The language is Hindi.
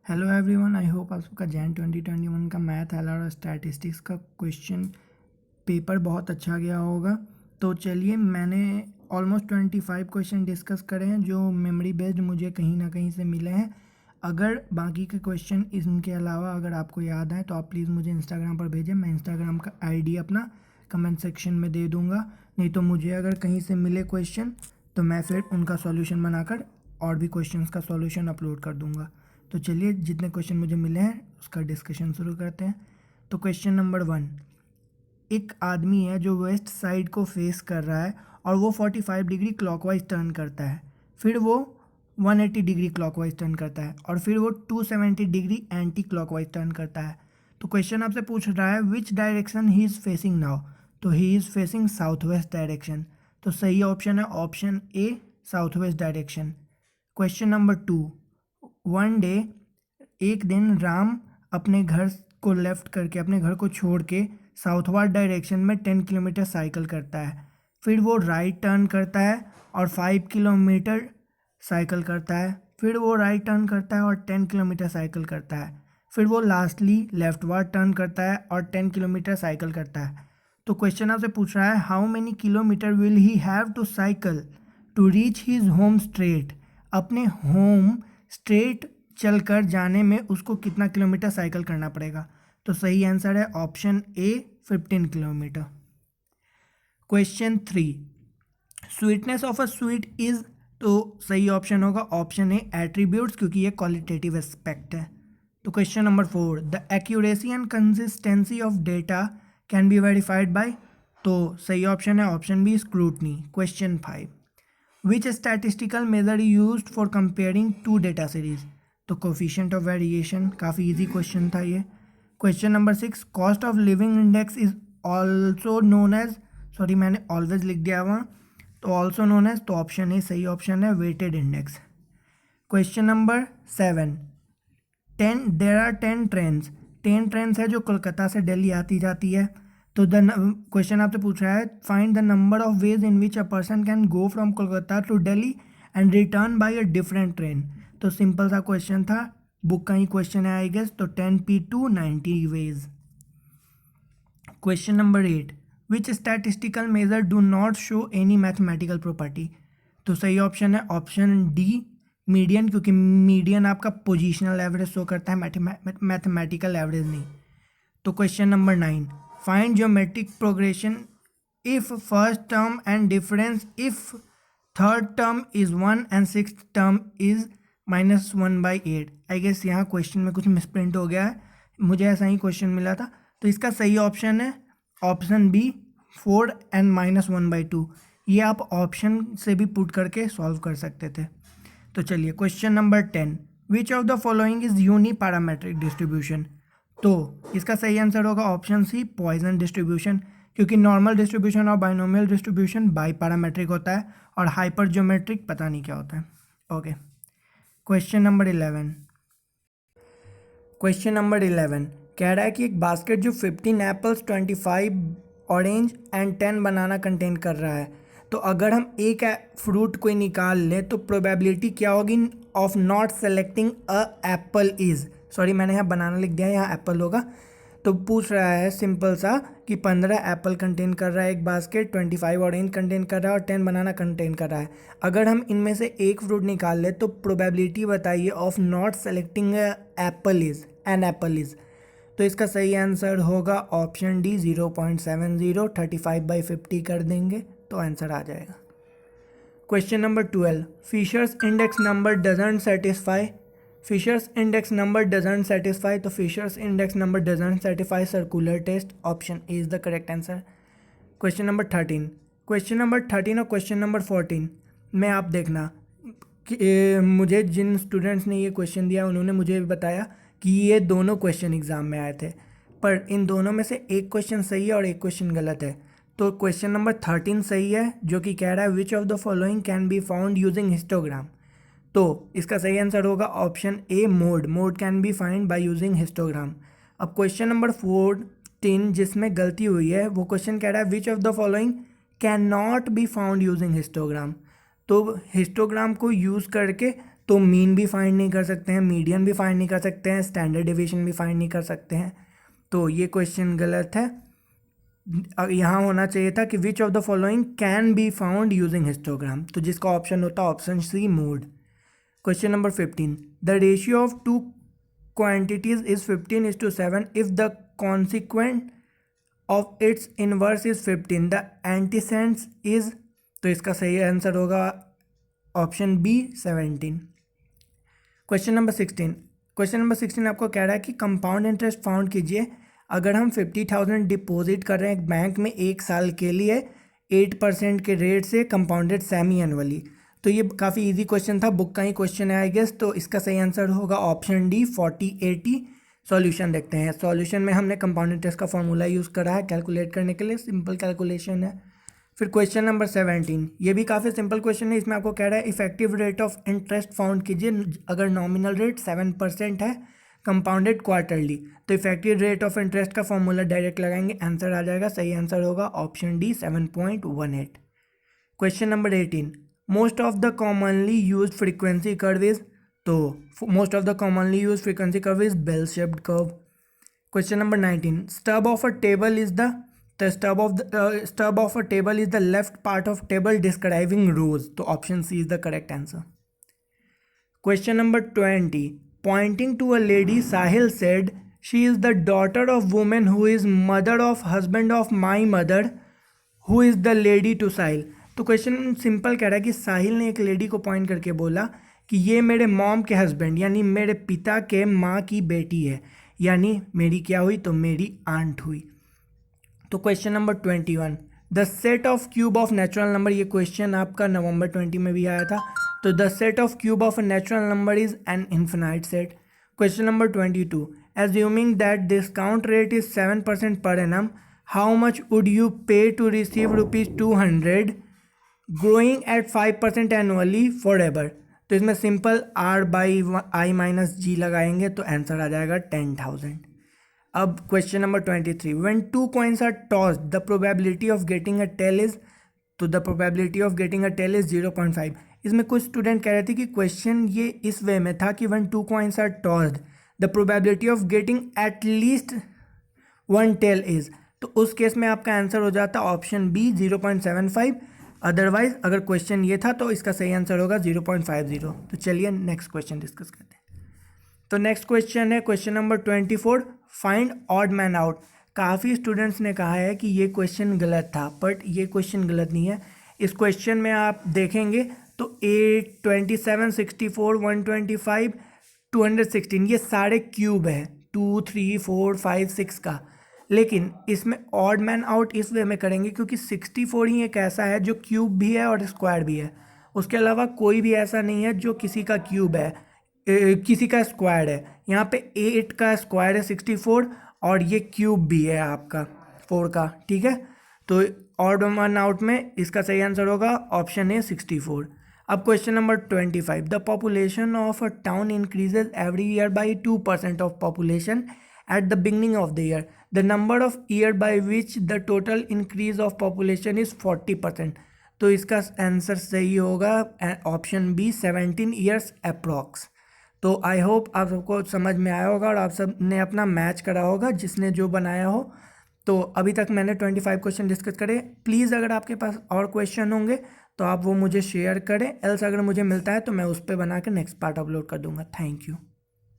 हेलो एवरीवन, आई होप आप सबका जैन 2021 का मैथ एल और स्टैटिस्टिक्स का क्वेश्चन पेपर बहुत अच्छा गया होगा। तो चलिए, मैंने ऑलमोस्ट 25 क्वेश्चन डिस्कस करे हैं जो मेमोरी बेस्ड मुझे कहीं ना कहीं से मिले हैं। अगर बाकी के क्वेश्चन इनके अलावा अगर आपको याद आए तो आप प्लीज़ मुझे इंस्टाग्राम पर भेजें। मैं इंस्टाग्राम का आईडी अपना कमेंट सेक्शन में दे दूँगा। नहीं तो मुझे अगर कहीं से मिले क्वेश्चन तो मैं फिर उनका सॉल्यूशन बनाकर और भी क्वेश्चंस का सॉल्यूशन अपलोड कर दूँगा। तो चलिए, जितने क्वेश्चन मुझे मिले हैं उसका डिस्कशन शुरू करते हैं। तो क्वेश्चन नंबर 1, एक आदमी है जो वेस्ट साइड को फेस कर रहा है और वो 45 डिग्री क्लॉकवाइज टर्न करता है, फिर वो 180 डिग्री क्लॉकवाइज टर्न करता है और फिर वो 270 डिग्री एंटी क्लॉकवाइज टर्न करता है। तो क्वेश्चन आपसे पूछ रहा है which direction he is facing now. तो he is facing south west direction. तो सही ऑप्शन है option A, south west direction. Question number 2, one day, एक दिन राम अपने घर को लेफ्ट करके, अपने घर को छोड़ के साउथवर्ड डायरेक्शन में 10 किलोमीटर साइकिल करता है, फिर वो राइट टर्न करता है और 5 किलोमीटर साइकिल करता है, फिर वो राइट टर्न करता है और 10 किलोमीटर साइकिल करता है, फिर वो लास्टली लेफ्टवर्ड टर्न करता है और 10 किलोमीटर साइकिल करता है। तो क्वेश्चन आपसे पूछ रहा है how many kilometre will he have to cycle to reach his home straight. अपने होम स्ट्रेट चलकर जाने में उसको कितना किलोमीटर साइकिल करना पड़ेगा। तो सही आंसर है option A, 15 kilometre. Question 3, sweetness of a sweet is. तो सही ऑप्शन होगा ऑप्शन ए, एट्रीब्यूट्स, क्योंकि ये क्वालिटेटिव एस्पेक्ट है। तो question number 4, the accuracy and consistency of data can be verified by. तो सही ऑप्शन है option B, scrutiny. Question 5, which statistical method used for comparing two data series. तो कोफिशिएंट ऑफ वेरिएशन, काफ़ी इजी क्वेश्चन था ये। Question number 6, cost of living index is also known as. Sorry, मैंने ऑलवेज लिख दिया वहाँ, तो ऑल्सो नोन एज, तो ऑप्शन ए सही ऑप्शन है, weighted index. Question number 7, 10 there are 10 trains. 10 trains है जो कोलकाता से दिल्ली आती जाती है। तो द क्वेश्चन आपसे पूछ रहा है find the number of ways in which a person can go from Kolkata to Delhi and return by a different train. तो सिंपल सा क्वेश्चन था, बुक का ही क्वेश्चन है आई गेस। तो 10p2 90 ways. Question number 8, which statistical measure do not show any mathematical property. तो सही ऑप्शन है ऑप्शन डी, मीडियन, क्योंकि मीडियन आपका पोजिशनल एवरेज शो करता है, मैथमेटिकल एवरेज नहीं। तो question number 9, find geometric progression if first term and difference if third term is 1 and six term is -1/8। I guess यहाँ क्वेश्चन में कुछ मिसप्रिंट हो गया है, मुझे ऐसा ही क्वेश्चन मिला था। तो इसका सही ऑप्शन है ऑप्शन बी, 4 एंड -1/2। ये आप ऑप्शन से भी पुट करके सॉल्व कर सकते थे। तो चलिए, question number 10, which of the following is uniparametric distribution. तो इसका सही आंसर होगा ऑप्शन सी, पॉइजन डिस्ट्रीब्यूशन, क्योंकि नॉर्मल डिस्ट्रीब्यूशन और बाइनोमियल डिस्ट्रीब्यूशन बाई पैरामेट्रिक होता है और हाइपर ज्योमेट्रिक पता नहीं क्या होता है। Okay, question number 11। Question number 11 कह रहा है कि एक बास्केट जो 15 apples, 25 orange and 10 banana contain कर रहा है, तो अगर हम एक फ्रूट कोई निकाल लें तो प्रोबेबिलिटी क्या होगी of not selecting a Apple is. Sorry, मैंने यहाँ बनाना लिख दिया है, यहाँ एप्पल होगा। तो पूछ रहा है सिंपल सा कि 15 एप्पल कंटेन कर रहा है एक बास्केट, 25 ऑरेंज कंटेन कर रहा है और 10 बनाना कंटेन कर रहा है। अगर हम इनमें से एक फ्रूट निकाल ले तो प्रोबेबिलिटी बताइए of not selecting apple is, an apple is. तो इसका सही आंसर होगा ऑप्शन डी, 0.70। 35/50 कर देंगे तो आंसर आ जाएगा। Question number 12, Fisher's index number doesn't satisfy. Fisher's index number doesn't satisfy, तो Fisher's index number doesn't satisfy circular test, option A is the correct answer. Question number 13, question number 13 और क्वेश्चन नंबर 14 में आप देखना कि मुझे जिन स्टूडेंट्स ने ये क्वेश्चन दिया उन्होंने मुझे बताया कि ये दोनों क्वेश्चन एग्जाम में आए थे, पर इन दोनों में से एक क्वेश्चन सही है और एक क्वेश्चन गलत है। तो क्वेश्चन नंबर 13 सही है, जो कि कह रहा है विच of the following can be found using histogram. तो इसका सही आंसर होगा option A, mode. Mode can be find by using histogram. अब क्वेश्चन नंबर 14 जिसमें गलती हुई है, वो क्वेश्चन कह रहा है विच of the following can not be found using histogram. तो हिस्टोग्राम को यूज़ करके तो मीन भी फाइंड नहीं कर सकते हैं, मीडियन भी फाइंड नहीं कर सकते हैं, स्टैंडर्ड डिवीजन भी फाइंड नहीं कर सकते हैं। तो ये क्वेश्चन गलत है। यहाँ होना चाहिए था कि which of the following can be found using histogram, तो जिसका ऑप्शन होता option C mode. Question number 15, the ratio of two quantities is 15:7 if the consequent of its inverse is 15, the antecedent is, तो इसका सही आंसर होगा ऑप्शन बी 17। क्वेश्चन नंबर 16 आपको कह रहा है कि कंपाउंड इंटरेस्ट फाउंड कीजिए अगर हम 50,000 डिपॉजिट कर रहे हैं बैंक में 1 साल के लिए 8% के रेट से कंपाउंडेड सेमी एनुअली। तो ये काफ़ी इजी क्वेश्चन था, बुक का ही क्वेश्चन है आई गेस। तो इसका सही आंसर होगा ऑप्शन डी 40/80। सॉल्यूशन देखते हैं। सॉल्यूशन में हमने कंपाउंड इंटरेस्ट का फॉर्मूला यूज़ करा है कैलकुलेट करने के लिए, सिंपल कैलकुलेशन है। फिर क्वेश्चन नंबर 17, ये भी काफ़ी सिंपल क्वेश्चन है। इसमें आपको कह रहा है effective rate of interest found कीजिए अगर नॉमिनल रेट 7% है कंपाउंडेड क्वार्टरली। तो इफेक्टिव रेट ऑफ इंटरेस्ट का फॉर्मूला डायरेक्ट लगाएंगे, आंसर आ जाएगा। सही आंसर होगा option D 7.18। Question number 18, most of the commonly use frequency curve is, तो most of the commonly use frequency curve is bell shaped curve. Question number 19, stub of a table is the stub of a table is the left part of table describing rows, तो option C is the correct answer. Question number 20, pointing to a lady Sahil said she is the daughter of woman who is mother of husband of my mother, who is the lady to Sahil। तो क्वेश्चन सिंपल कह रहा है कि साहिल ने एक लेडी को पॉइंट करके बोला कि ये मेरे मॉम के हस्बैंड यानी मेरे पिता के माँ की बेटी है, यानी मेरी क्या हुई, तो मेरी आंट हुई। तो question number 21, the set of cube of natural number, ये क्वेश्चन आपका नवंबर 20 में भी आया था। तो the set of cube of a natural number is an infinite set. Question number 22, assuming that discount rate is 7% per annum, how much would you pay to receive ₹200 growing at 5% annually forever. तो इसमें सिंपल R/I - G लगाएंगे तो आंसर आ जाएगा 10,000। अब question number 23, when 2 coins are tossed the probability of getting a tail is, तो the probability of getting a tail is 0.5। इसमें कुछ स्टूडेंट कह रहे थे कि क्वेश्चन ये इस वे में था कि when 2 coins are tossed the probability of getting at least 1 tail is, तो उस केस में आपका आंसर हो जाता ऑप्शन बी 0.75। अदरवाइज अगर क्वेश्चन ये था तो इसका सही आंसर होगा 0.50। तो चलिए नेक्स्ट क्वेश्चन डिस्कस करते हैं। तो नेक्स्ट क्वेश्चन है question number 24, find odd man out. काफ़ी स्टूडेंट्स ने कहा है कि ये क्वेश्चन गलत था, बट ये क्वेश्चन गलत नहीं है। इस क्वेश्चन में आप देखेंगे तो 8, 27, 64, 125, 216 ये सारे क्यूब है 2, 3, 4, 5, 6 का। लेकिन इसमें ऑड मैन आउट इस वे में करेंगे क्योंकि 64 ही एक ऐसा है जो क्यूब भी है और स्क्वायर भी है। उसके अलावा कोई भी ऐसा नहीं है जो किसी का क्यूब है, किसी का स्क्वायर है। यहाँ पे 8 का स्क्वायर है 64 और ये क्यूब भी है आपका 4 का, ठीक है। तो ऑड मैन आउट में इसका सही आंसर होगा ऑप्शन ए 64। अब question number 25, the population of a town increases every year by 2% of population at the beginning of the year, the number of year by which the total increase of population is 40%। तो इसका आंसर सही होगा ऑप्शन बी 17 years अप्रॉक्स। तो आई होप आप सबको समझ में आया होगा और आप सब ने अपना मैच करा होगा जिसने जो बनाया हो। तो अभी तक मैंने 25 क्वेश्चन डिस्कस करे। प्लीज़ अगर आपके पास और क्वेश्चन होंगे तो आप वो मुझे शेयर करें, एल्स अगर मुझे मिलता है तो मैं उस पर बना के नेक्स्ट पार्ट अपलोड कर दूंगा। Thank you.